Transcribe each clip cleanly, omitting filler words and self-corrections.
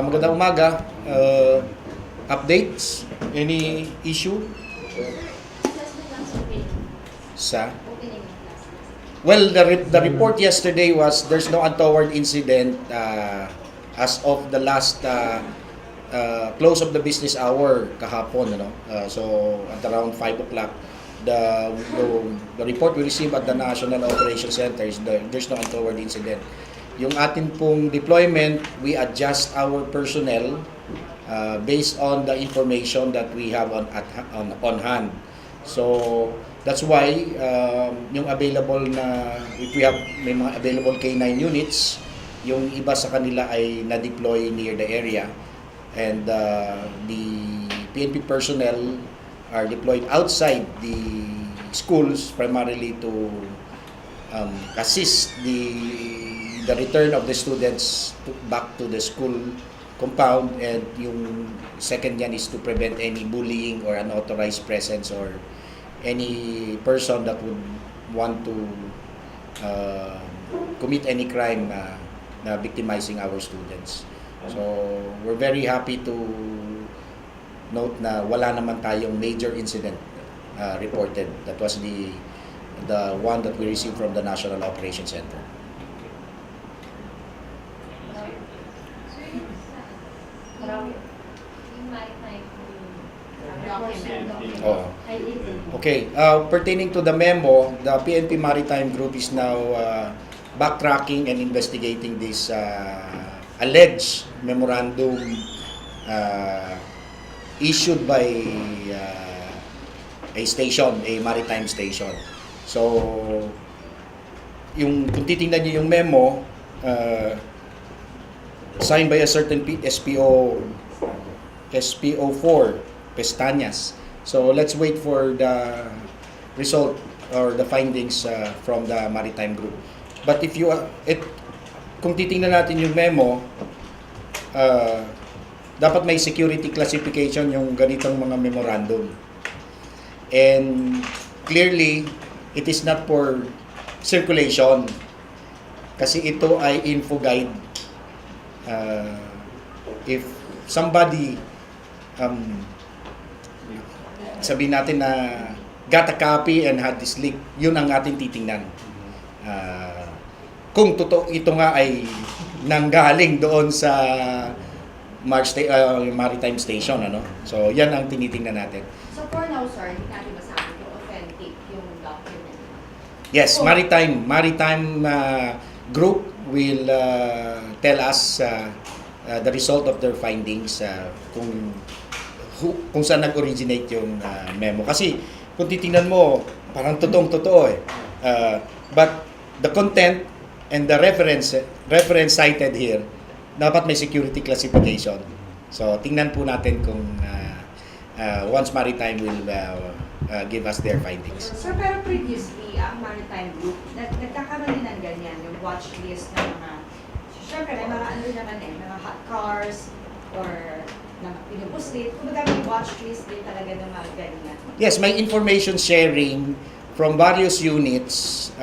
Magandang umaga. Updates? Any issue? Sa? Well, the report yesterday was there's no untoward incident as of the last close of the business hour kahapon. So at around 5 o'clock, the report we received at the National Operations Center is there's no untoward incident. Yung atin pong deployment, we adjust our personnel based on the information that we have on hand. So that's why yung available na, if we have may mga available K9 units, yung iba sa kanila ay na-deploy near the area, and the PNP personnel are deployed outside the schools primarily to assist the return of the students back to the school compound, and yung second yan is to prevent any bullying or unauthorized presence or any person that would want to commit any crime na victimizing our students. So we're very happy to note na wala naman tayong major incident reported. That was the one that we received from the National Operations Center. Oh. Okay. Pertaining to the memo, the PNP Maritime Group is now backtracking and investigating this alleged memorandum issued by a station, a maritime station. So, kung titingnan niyo yung memo, signed by a certain SPO4 Pestañas. So let's wait for the result or the findings from the maritime group. But if you kung titingnan natin yung memo, dapat may security classification yung ganitong mga memorandum. And clearly, it is not for circulation. Kasi ito ay info guide. If somebody sabihin natin na got a copy and had this leak, yun ang ating titingnan. Kung totoo ito nga ay nanggaling doon sa maritime station, so yan ang tinitingnan natin. So for now, sir, hindi natin masabi kung authentic yung document. Yes, maritime group will tell us the result of their findings, kung saan nag-originate yung memo. Kasi kung titingnan mo, parang totoong-totoo eh. But the content and the reference cited here, dapat may security classification. So tingnan po natin kung once Maritime will give us their findings. Sir, pero previously, ang Maritime Group, nagkakaroon din ng ganyan, yung watch list ng mga, syempre, may mga ano naman mga hot cars, or na pinupuslit. Kumbaga may watch list din talaga ng mga ganyan. Yes, may information sharing from various units,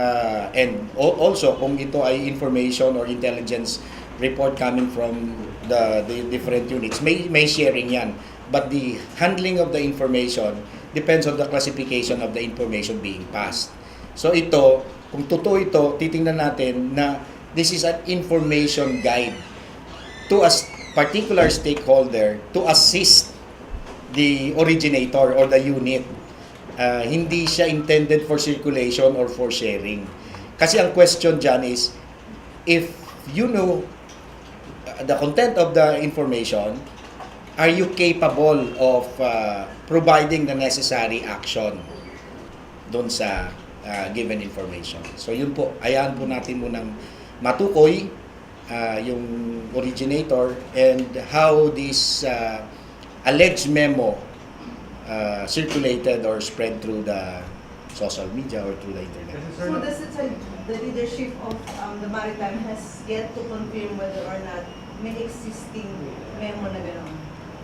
and also kung ito ay information or intelligence report coming from the different units, may sharing yan. But the handling of the information depends on the classification of the information being passed. So ito, kung totoo ito, titingnan natin na this is an information guide to a particular stakeholder to assist the originator or the unit. Hindi siya intended for circulation or for sharing. Kasi ang question dyan is, if you know the content of the information, are you capable of providing the necessary action doon sa given information? So yun po, ayahan po natin munang matukoy yung originator and how this alleged memo circulated or spread through the social media or through the internet. So the leadership of the Maritime has yet to confirm whether or not may existing memo na gano'n?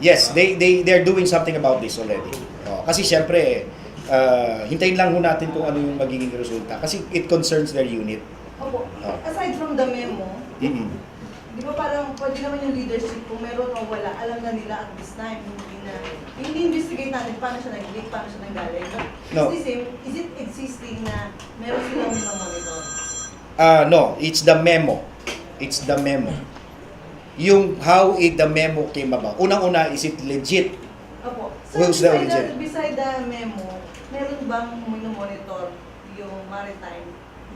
Yes, they're doing something about this already. Kasi syempre, hintayin lang ho natin kung ano yung magiging resulta kasi it concerns their unit. Opo. Aside from the memo, di Di ba parang pwede naman yung leadership kung meron o wala, alam na nila at this time, hindi investigate natin paano siya nag-leak, paano siya nanggaling. No. Is the same, is it existing na meron silang monitor? No, it's the memo. It's the memo. Yung how the memo came about. Unang-una, is it legit? Opo. Who's the origin? Beside the memo, meron bang monitor yung maritime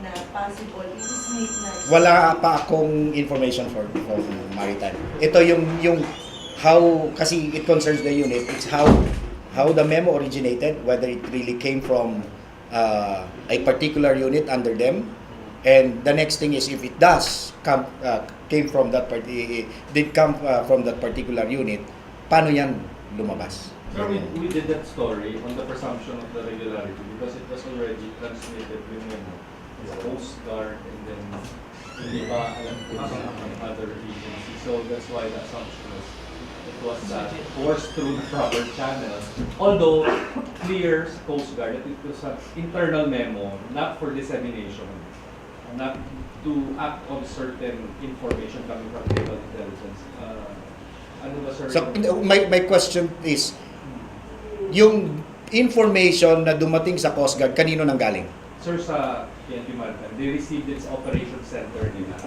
na possible i-sneak na? Wala pa akong information for maritime. Ito yung how, kasi it concerns the unit, it's how the memo originated, whether it really came from a particular unit under them, and the next thing is if it does came from that from that particular unit, paano yan lumabas? Sir, we did that story on the presumption of the regularity because it was already transmitted with memo. Coast Guard and then hindi pa alam ko sa other agencies. So that's why the assumption was it was forced through the proper channels. Although clear sa Coast Guard that it was an internal memo, not for dissemination, not to act on certain information coming from naval intelligence. Ano ba, sir? So my question is, yung information na dumating sa Coast Guard, kanino nanggaling? Sir, sa PNP Maritime, they received its operation center nila.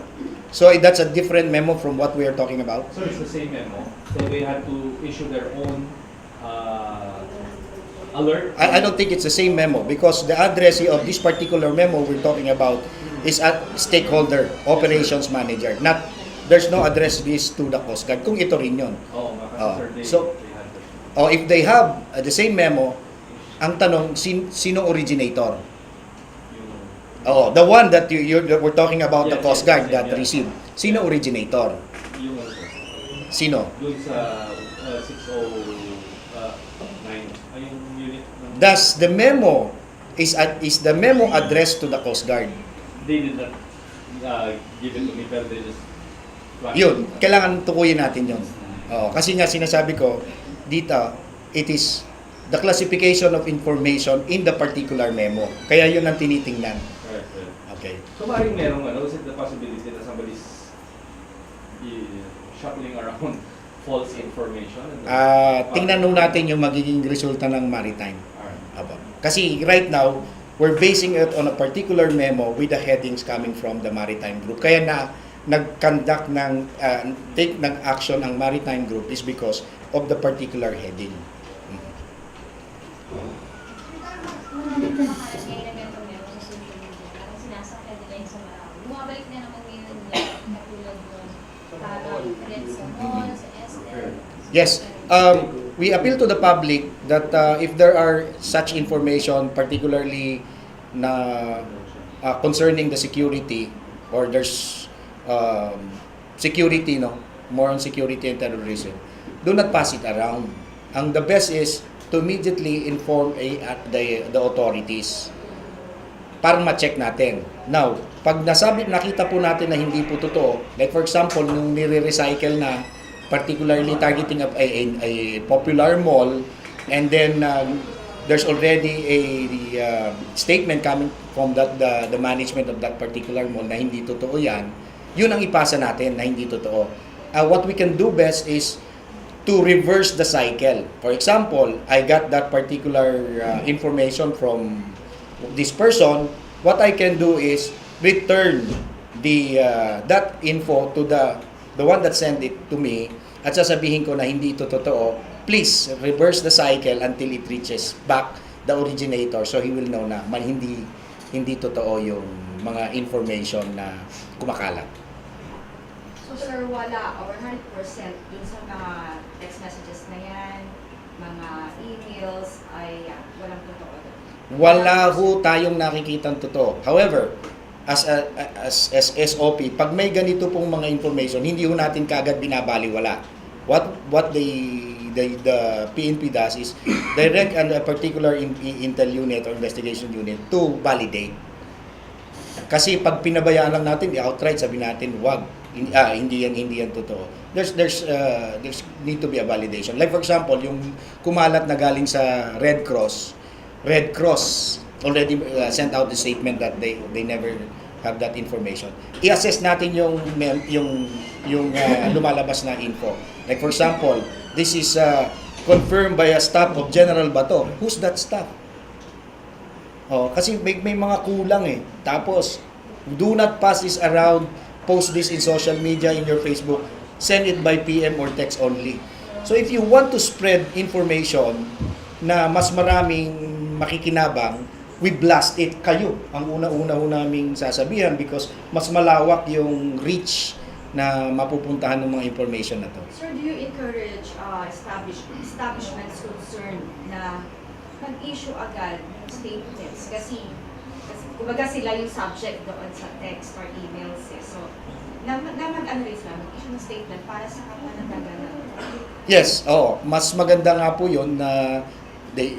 So that's a different memo from what we are talking about? So it's the same memo. So they had to issue their own alert. I don't think it's the same memo because the addressee of this particular memo we're talking about is a stakeholder, operations manager. Not, there's no address this to the Coast Guard. Kung ito rin yun. Oo, sir, they had that. If they have the same memo, ang tanong, sino originator? Oh, the one that that we're talking about, the Yes, Coast yes, Guard yes, that yeah. received. Sino originator? Yung Sino? dun sa 609, ay yung unit ng... Does the memo is the memo addressed to the Coast Guard? They did not give it to me, pero they just... Yun, kailangan tukuyin natin yun. Oh, kasi nga sinasabi ko dito, it is the classification of information in the particular memo. Kaya yun ang tinitingnan. Correct. Okay. So maaaring merong is it the possibility that somebody's shuffling around false information? Tingnan nung natin yung magiging resulta ng maritime. Alright. Aba. Kasi right now, we're basing it on a particular memo with the headings coming from the maritime group. Kaya nag-conduct take ng action ang maritime group is because of the particular heading. Kumakalat ngayon na ganito meron sa social media. Parang sinasakyan nila yung sa marami. Bumabalik na naman ngayon nila katulad doon. Parang rin sa mall, sa SL. Yes. We appeal to the public that if there are such information, particularly na concerning the security or there's security, more on security and terrorism, do not pass it around. Ang the best is to immediately inform the authorities para ma-check natin. Now, pag nakita po natin na hindi po totoo, like for example, nung nire-recycle na, particularly targeting a popular mall, and then there's already a statement coming from the management of that particular mall na hindi totoo yan, yun ang ipasa natin na hindi totoo. What we can do best is to reverse the cycle. For example, I got that particular information from this person. What I can do is return that info to the one that sent it to me at sasabihin ko na hindi ito totoo. Please reverse the cycle until it reaches back the originator so he will know na hindi totoo yung mga information na kumakalat. So sir, wala or 100% dun sa mga text messages na yan, mga emails, ay walang totoo doon? Wala ho tayong nakikitang totoo. However, as SOP, pag may ganito pong mga information, hindi ho natin kaagad binabaliwala. What the PNP does is direct a particular intel unit or investigation unit to validate. Kasi pag pinabayaan lang natin, outright sabi natin, wag, hindi yan totoo. There's need to be a validation. Like for example, yung kumalat na galing sa Red Cross already sent out the statement that they never have that information. I-assess natin yung lumalabas na info. Like for example, this is confirmed by a staff of General Bato. Who's that staff? Oh, kasi may mga kulang eh. Tapos, do not pass this around, post this in social media, in your Facebook, send it by PM or text only. So if you want to spread information na mas maraming makikinabang, we blast it kayo. Ang una-una ho naming sasabihan because mas malawak yung reach na mapupuntahan ng mga information na to. Sir, do you encourage establishments concerned na mag-issue agad ng statements? Kasi kumbaga sila yung subject doon sa text or emails eh. So, mag-analyze lang, mag-issue ng statement para sa kapananagan. Yes, mas maganda nga po yun na they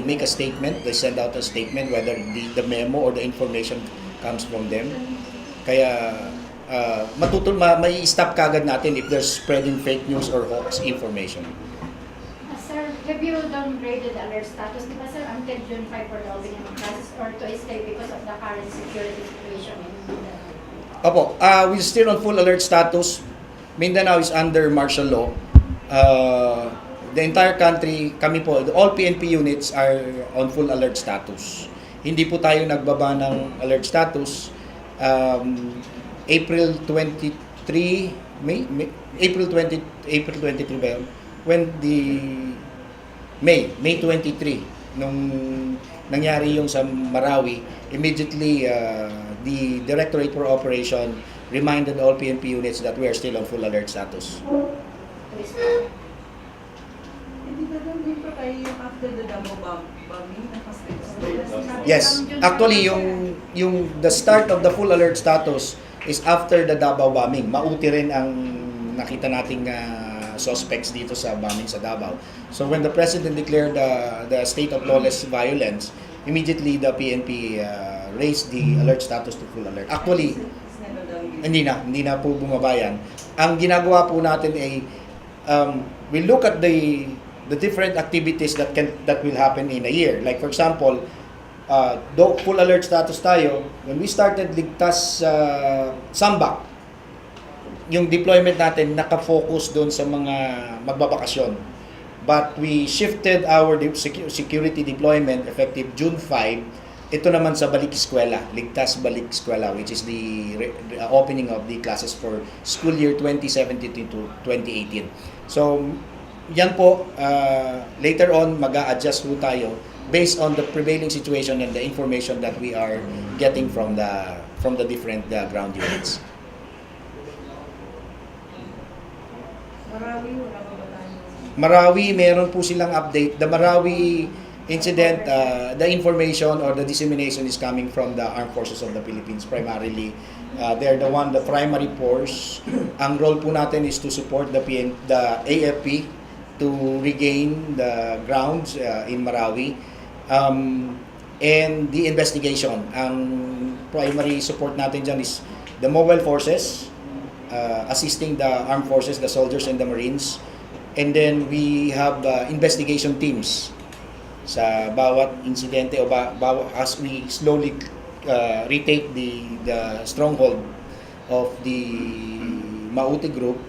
make a statement, they send out a statement whether the memo or the information comes from them. Kaya may stop kagad natin if they're spreading fake news or hoax information. Sir, have you downgraded the alert status? Di ba sir, until June 5 for the opening of classes or to stay because of the current security situation in Mindanao? Opo, we're still on full alert status. Mindanao is under martial law. The entire country, kami po, all PNP units are on full alert status. Hindi po tayo nagbaba ng alert status. April 23, April 23 ba yun? When May 23, nung nangyari yung sa Marawi, immediately the Directorate for Operation reminded all PNP units that we are still on full alert status. Hindi ba lang dito kayo yung after the double bombing na kasi? Yes, actually yung the start of the full alert status is after the Davao bombing. Mauti rin ang nakita nating suspects dito sa bombing sa Davao. So when the President declared the state of lawless violence, immediately the PNP raised the alert status to full alert. Actually, hindi na po bumabayan. Ang ginagawa po natin ay we look at the different activities that will happen in a year. Like for example, full alert status tayo, when we started Ligtas Sambak, yung deployment natin nakafocus doon sa mga magbabakasyon. But we shifted our security deployment effective June 5. Ito naman sa Balik Eskwela, Ligtas Balik Eskwela, which is the opening of the classes for school year 2017 to 2018. So, yan po, later on, mag-a-adjust po tayo based on the prevailing situation and the information that we are getting from the different ground units. Marawi, wala ba tayo? Marawi, meron po silang update. The Marawi incident, the information or the dissemination is coming from the Armed Forces of the Philippines primarily. They're the primary force. Ang role po natin is to support the AFP to regain the grounds in Marawi. And the investigation. Ang primary support natin dyan is the mobile forces, assisting the armed forces, the soldiers and the Marines. And then we have investigation teams sa bawat insidente o as we slowly retake the stronghold of the Mauti group,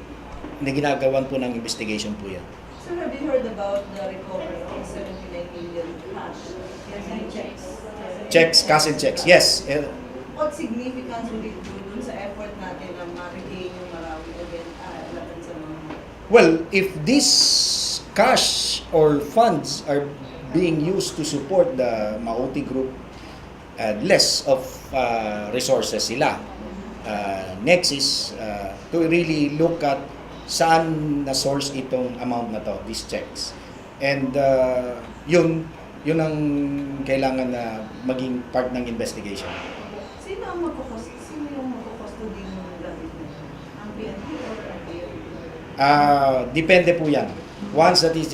na ginagawan po ng investigation po yan. So have you heard about the recovery of 79 million cash? Checks, cash and checks, yes. What significance would it do dun sa effort natin na ma-regain yung Marawi again laban sa mga... Well, if this cash or funds are being used to support the Mauti group, less of resources sila. Next is to really look at saan na-source itong amount na to, these checks. And yun ang kailangan na maging part ng investigation. Sino yung magkukustody ng gamit na yun? Ang PNP or ang PNP? Depende po yan. Once that is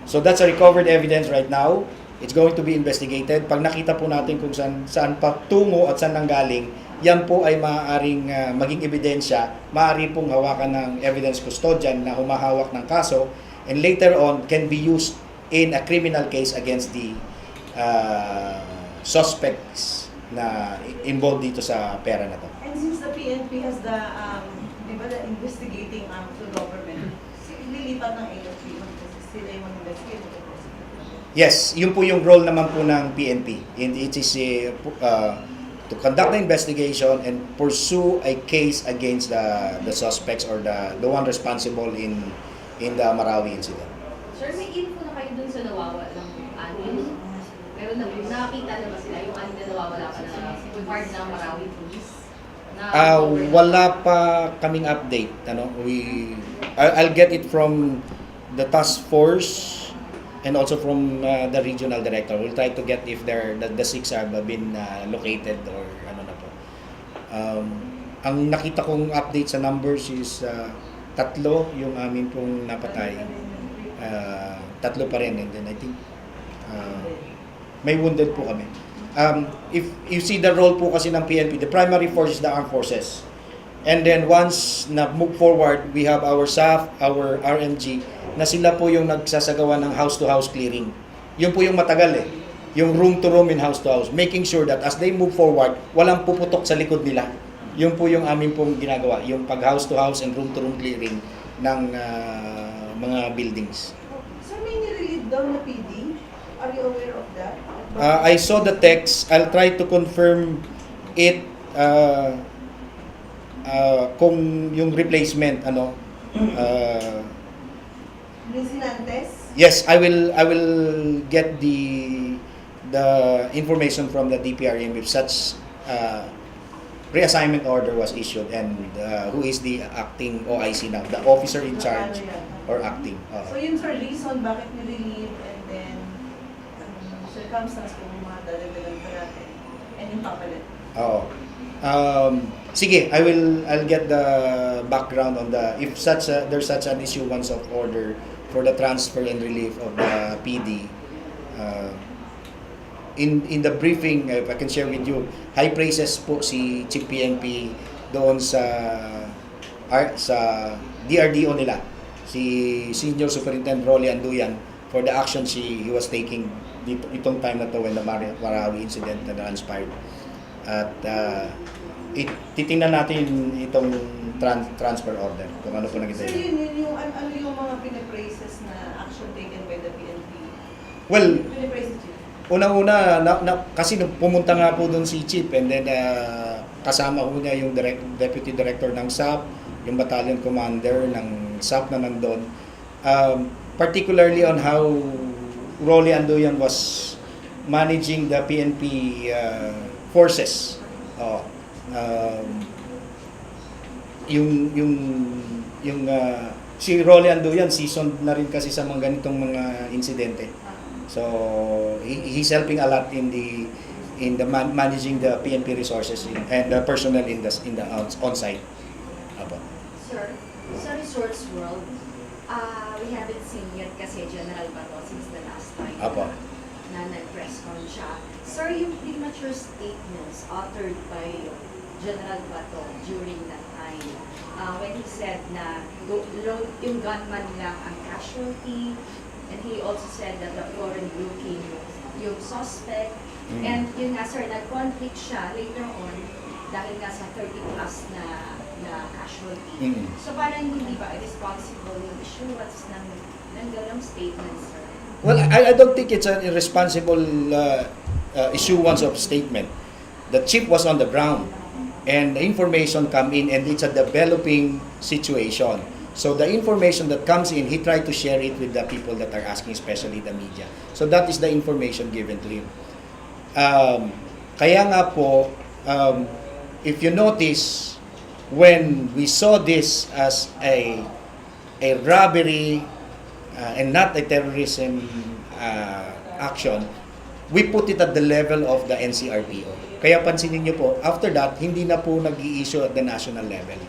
so that's a recovered evidence right now. It's going to be investigated. Pag nakita po natin kung saan patungo at saan nanggaling, yan po ay maaaring maging ebidensya, maaari pong hawakan ng evidence custodian na humahawak ng kaso, and later on can be used in a criminal case against the suspects na involved dito sa pera na to. And since the PNP has the, di ba, the investigating to government, lilipat ng AFP kasi sila yung mag-investigate. Yes, yun po yung role naman po ng PNP. And it is to conduct the investigation and pursue a case against the suspects or the one responsible in the Marawi incident. Sir, may info na kayo dun sa nawawalang anim? Pero nakakita na ba sila yung anim na nawawala pa na part ng Marawi Police? Wala pa kaming update. I'll get it from the task force and also from the regional director. We'll try to get if the six have been located or ano na po. Ang nakita kong update sa numbers is 3 yung amin pong napatay. 3 pa rin, and then I think may wounded po kami. If you see the role po kasi ng PNP, the primary force is the armed forces. And then once na move forward, we have our SAF, our RMG, na sila po yung nagsasagawa ng house-to-house clearing. Yun po yung matagal yung room-to-room and house-to-house, making sure that as they move forward, walang puputok sa likod nila. Yun po yung amin pong ginagawa, yung pag house-to-house and room-to-room clearing ng mga buildings. Sir, may nirelieve daw na PD? Are you aware of that? I saw the text. I'll try to confirm it kung yung replacement Lisinantes? yes, I will get the information from the DPRM if such reassignment order was issued and who is the acting OIC now, the officer in charge or acting. So yun sir, reason bakit nirelieve and then circumstance kung mga dadagdagan pa natin and yung papalit. Oo. Sige, I'll get the background on the if there's such an issuance of order for the transfer and relief of the PD. In the briefing, if I can share with you, high praises po si Chief PNP doon sa DRDO nila, si Senior Superintendent Rolly Anduyan, for the action he was taking itong time na to when the Marawi incident na transpired. At titingnan natin itong transfer order kung ano po naging So yun ano yung mga pinapraises na action taken by the PNP? Well, Pinapraises yun? unang-una, kasi nung pumunta nga po doon si Chief and then kasama ko niya yung Deputy Director ng SAP, yung Battalion Commander ng SAP na nandun. Particularly on how Rolly Anduyan was managing the PNP forces. Si Rolly Anduyan seasoned na rin kasi sa mga ganitong mga insidente. So he's helping a lot in the managing the PNP resources and the personnel in the on site. Apo. Sir, sa Resorts World, we haven't seen yet kasi General Bato since the last time Apo. na nag-PRESSCON siya. Sir, yung premature statements authored by General Bato during that time, when he said na yung gunman lang ang casualty, and he also said that the foreign looking yung suspect, and yun nga sir, nag-conflict siya later on dahil nga sa 30 plus na casualty. So parang hindi ba irresponsible yung issuance ng ganong statements, sir? Well, I don't think it's an irresponsible issuance of statement. The chief was on the ground and the information come in and it's a developing situation. So the information that comes in, he tried to share it with the people that are asking, especially the media. So that is the information given to him. Kaya nga po, if you notice, when we saw this as a robbery and not a terrorism action, we put it at the level of the NCRPO. Kaya pansinin niyo po, after that, hindi na po nag-i-issue at the national level.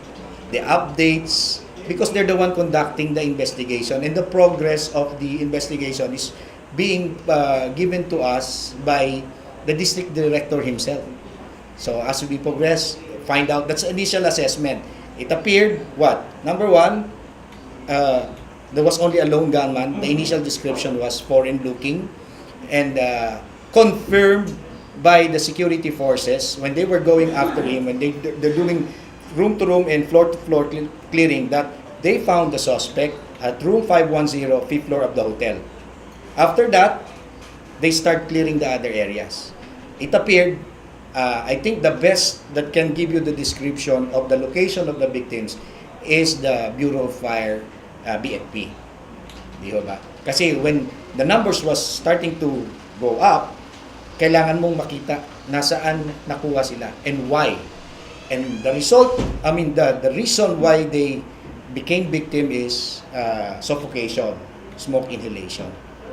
The updates, because they're the one conducting the investigation and the progress of the investigation is being given to us by the district director himself. So as we progress, find out, that's initial assessment. It appeared what? Number one, there was only a lone gunman. The initial description was foreign looking and confirmed by the security forces when they were going after him, when they're doing room to room and floor to floor clearing, that they found the suspect at room 510, fifth floor of the hotel. After that, they start clearing the other areas. It appeared, I think the best that can give you the description of the location of the victims is the Bureau of Fire BFP. Di ba? Kasi when the numbers was starting to go up, kailangan mong makita nasaan nakuha sila and why. And the result, the reason why they became victim is suffocation, smoke inhalation.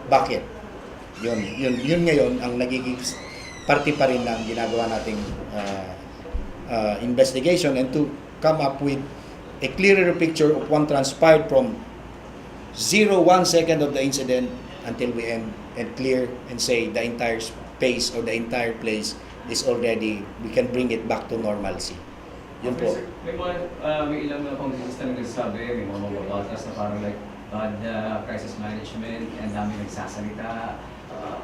Bakit? Yun ngayon ang nagiging parte pa rin ng ginagawa nating investigation, and to come up with a clearer picture of what transpired from 1 second of the incident until we end and clear and say the entire space or the entire place is already, we can bring it back to normalcy. Yun po. May ilang na pang-business na nagsasabi, may mga mababatas na parang like bad crisis management, and dami nagsasalita.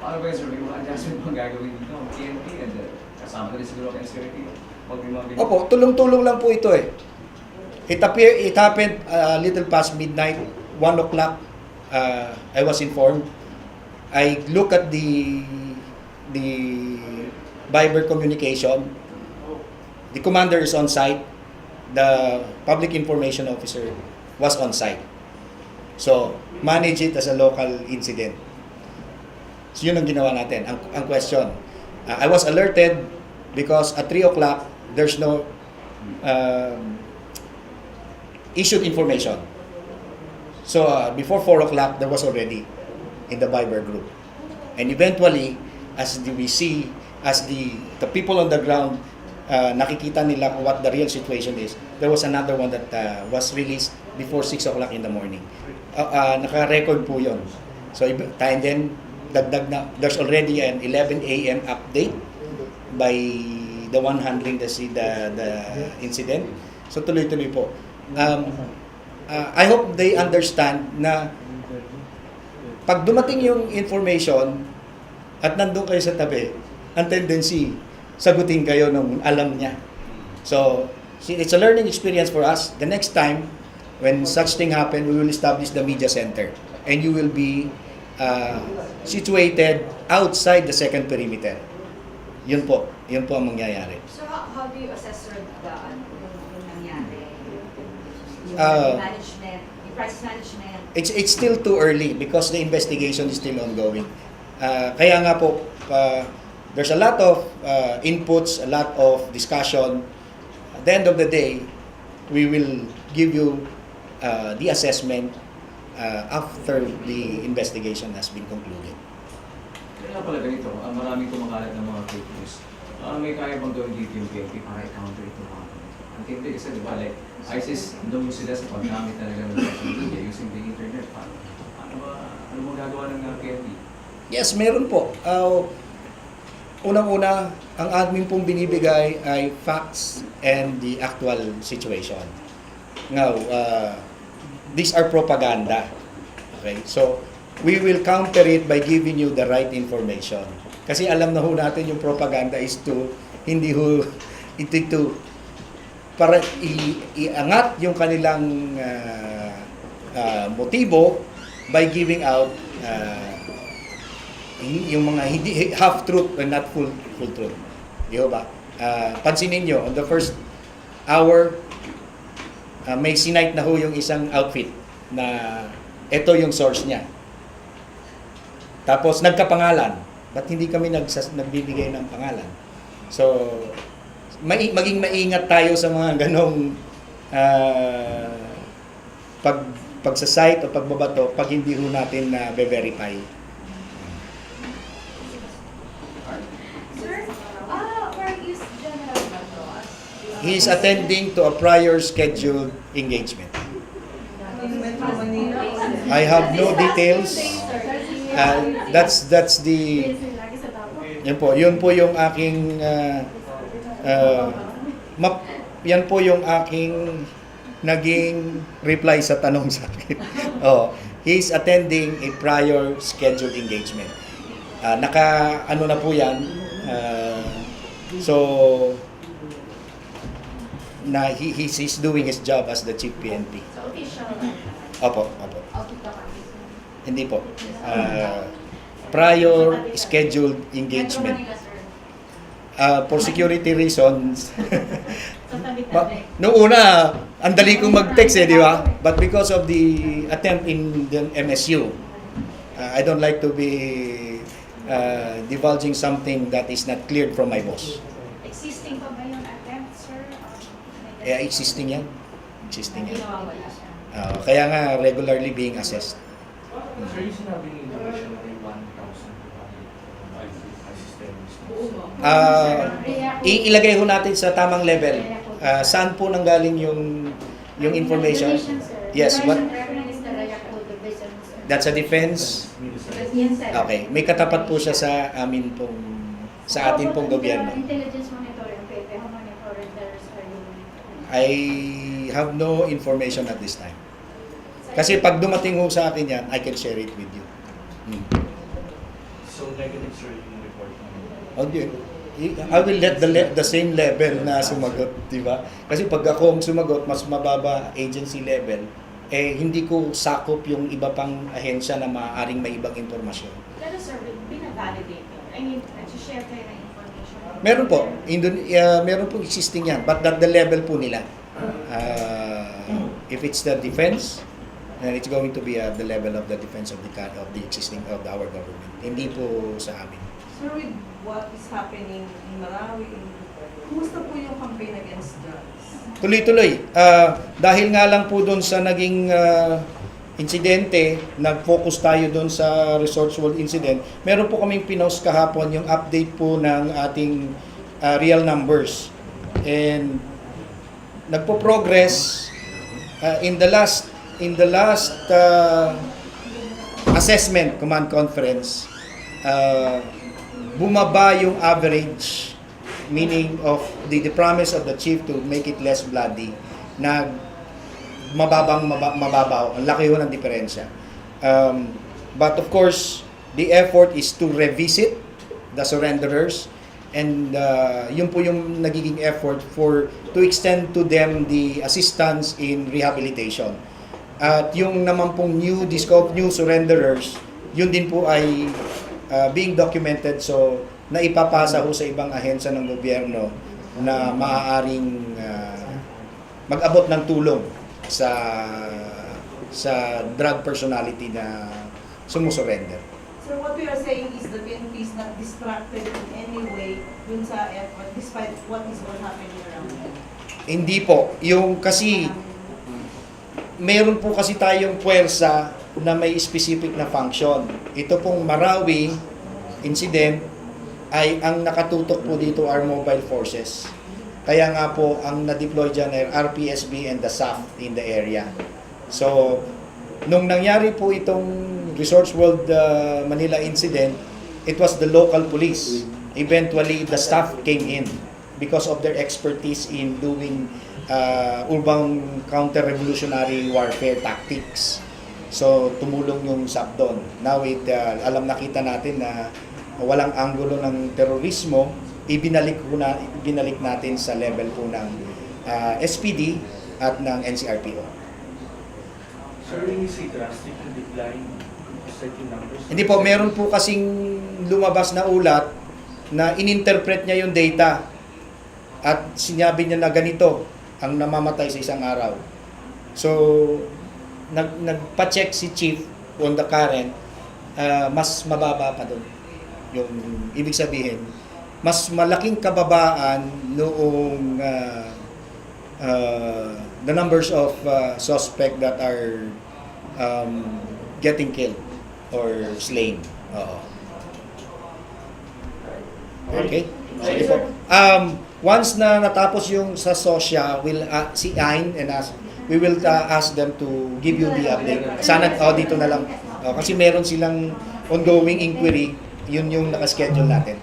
Paano ba yung sir, may mga adjustment pang gagawin dito ang PNP and kasama na rin siguro ang security? Opo, tulong-tulong lang po ito eh. It happened a little past midnight, 1 o'clock, I was informed. I look at the Viber communication. The commander is on site. The public information officer was on site. So, manage it as a local incident. So, yun ang ginawa natin. Ang question, I was alerted because at 3 o'clock, there's no issued information. So, before 4 o'clock, there was already in the Viber group. And eventually, as we see, as the people on the ground, nakikita nila what the real situation is, there was another one that was released before 6 o'clock in the morning. Naka-record po yun. So, and then, dagdag na, there's already an 11 a.m. update by the one handling the incident. So, tuloy-tuloy po. I hope they understand na pag dumating yung information at nandun kayo sa tabi, ang tendency, sagutin kayo nung alam niya. So, it's a learning experience for us. The next time, when such thing happen, we will establish the media center. And you will be situated outside the second perimeter. Yun po ang mangyayari. So how do you assess sir yung nangyari? Yung management, yung crisis management? It's still too early because the investigation is still ongoing. Kaya nga po, there's a lot of inputs, a lot of discussion. At the end of the day, we will give you the assessment after the investigation has been concluded. Kaya pala ganito, maraming kumakalat ng mga fake news. May kaya bang gawin dito yung PNP para i-counter ito mga ganito? Ang hindi kasi diba, like ISIS, doon sila sa paggamit talaga ng social media using the internet. Ano mo gagawa ng PNP? Yes, meron po. Unang-una, ang admin pong binibigay ay facts and the actual situation. Now, these are propaganda. Okay? So, we will counter it by giving you the right information. Kasi alam na ho natin yung propaganda is to, hindi ho, ito para iangat yung kanilang motibo by giving out yung mga hindi half truth and not full truth. Di ba? Pansinin nyo, on the first hour, may sinight na ho yung isang outfit na ito yung source niya. Tapos nagkapangalan. Ba't hindi kami nagbibigay ng pangalan? So, maging maingat tayo sa mga ganong pagsasite o pagbabato pag hindi ho natin na be-verify. Sir, where is General Bato? He is attending to a prior scheduled engagement. Metro Manila. I have no details. That's the yun po yung aking yan po yung aking naging reply sa tanong sa akin. He's attending a prior scheduled engagement. Naka ano na po yan, So, he's doing his job as the Chief PNP. So official, Opo. out of the country. Hindi po. Prior scheduled engagement. For security reasons. Noong una, ang dali kong mag-text di ba? But because of the attempt in the MSU, I don't like to be divulging something that is not cleared from my boss. Existing pa ba yung attempt, sir? Existing yan. Existing yan. Nawawala siya. Kaya nga, regularly being assessed. Sir, yung sinabi ng information na may 1,000 Ilagay ho natin sa tamang level. Saan po nanggaling yung information? Yes, what? That's a defense. Yes, sir. Okay, may katapat po siya sa amin pong sa atin pong gobyerno. Intelligence monitoring, Pepe, how many foreigners are you monitoring? I have no information at this time. Kasi pag dumating ho sa akin yan, I can share it with you. So, negative, sir, yung report mo. Okay. I will let the same level na sumagot, di ba? Kasi pag ako ang sumagot, mas mababa agency level, hindi ko sakop yung iba pang ahensya na maaaring may ibang impormasyon. Pero sir, binavalidate yun. I mean, nag-share kayo ng information. Meron po. Meron po existing yan. But at the level po nila. If it's the defense, it's going to be at the level of the defense of the existing of our government. Hindi po sa amin. Sir, with what is happening in Marawi, kumusta po yung campaign against drugs? Tuloy-tuloy. Dahil nga lang po doon sa naging insidente, nag-focus tayo doon sa Resorts World incident. Meron po kaming pinost kahapon yung update po ng ating real numbers. And nagpo-progress in the last assessment command conference, bumaba yung average, meaning of the promise of the chief to make it less bloody, na mababaw. Ang laki ho ng diferensya. But of course, the effort is to revisit the surrenderers, and yun po yung nagiging effort to extend to them the assistance in rehabilitation. At yung naman pong new surrenderers, yun din po ay being documented, so naipapasa ho sa ibang ahensya ng gobyerno na maaaring mag-abot ng tulong sa drug personality na sumusurrender. Sir, what we are saying is the PNP is not distracted in any way dun sa effort despite what is all happening around them. Hindi po. Yung kasi, meron po kasi tayong puwersa na may specific na function. Ito pong Marawi incident ay ang nakatutok po dito are mobile forces. Kaya nga po ang na-deploy dyan ay RPSB and the SAF in the area. So, nung nangyari po itong Resorts World Manila incident, it was the local police. Eventually, the staff came in because of their expertise in doing urban counter-revolutionary warfare tactics. So, tumulong yung SAF doon. Now, nakita natin na walang anggulo ng terorismo, ibinalik natin sa level po ng SPD at ng NCRPO. Sir, when you say drastic decline, certain numbers? Hindi po, meron po kasing lumabas na ulat na ininterpret niya yung data at sinabi niya na ganito ang namamatay sa isang araw. So, nagpa-check si Chief on the current, mas mababa pa doon. Yung ibig sabihin, mas malaking kababaan noong the numbers of suspect that are getting killed or slain. Okay? Sige po. Once na natapos yung sa SOSYA, si Ain and us, we will ask them to give you the update. Sana dito na lang. Kasi meron silang ongoing inquiry, yun yung nakaschedule natin.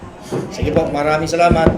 Sige po, maraming salamat.